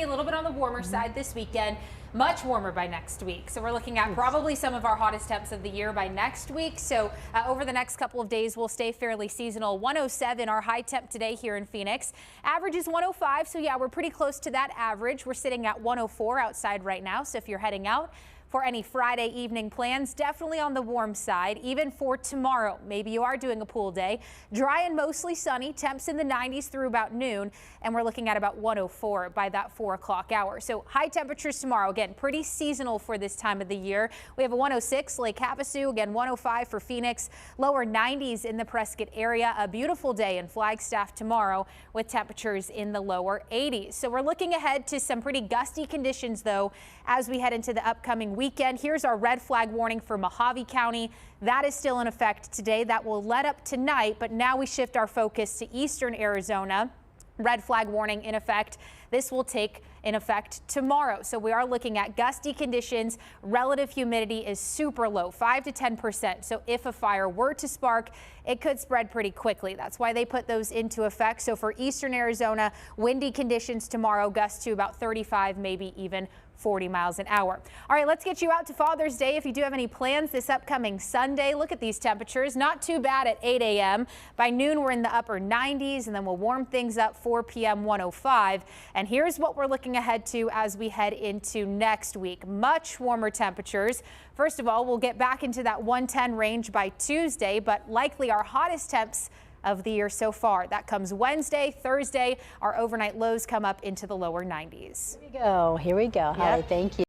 be a little bit on the warmer side this weekend. Much warmer by next week. So we're looking at probably some of our hottest temps of the year by next week. So over the next couple of days, we'll stay fairly seasonal. 107, our high temp today here in Phoenix. Average is 105. So yeah, we're pretty close to that average. We're sitting at 104 outside right now. So if you're heading out for any Friday evening plans, definitely on the warm side. Even for tomorrow, maybe you are doing a pool day. Dry and mostly sunny, temps in the 90s through about noon, and we're looking at about 104 by that 4 o'clock hour. So high temperatures tomorrow, again, pretty seasonal for this time of the year. We have a 106 Lake Havasu, again 105 for Phoenix, lower 90s in the Prescott area. A beautiful day in Flagstaff tomorrow with temperatures in the lower 80s. So we're looking ahead to some pretty gusty conditions though as we head into the upcoming weekend. Here's our red flag warning for Mojave County. That is still in effect today. That will let up tonight, but now we shift our focus to eastern Arizona. Red flag warning in effect. This will take in effect tomorrow. So we are looking at gusty conditions. Relative humidity is super low, 5 to 10%. So if a fire were to spark, it could spread pretty quickly. That's why they put those into effect. So for eastern Arizona, windy conditions tomorrow, gusts to about 35, maybe even 40 miles an hour. All right, let's get you out to Father's Day. If you do have any plans this upcoming Sunday, look at these temperatures. Not too bad at 8 a.m. By noon, we're in the upper 90s, and then we'll warm things up 4 p.m. 105. And here's what we're looking ahead to as we head into next week. Much warmer temperatures. First of all, we'll get back into that 110 range by Tuesday, but likely our hottest temps of the year so far. That comes Wednesday, Thursday. Our overnight lows come up into the lower 90s. Here we go. Holly, thank you.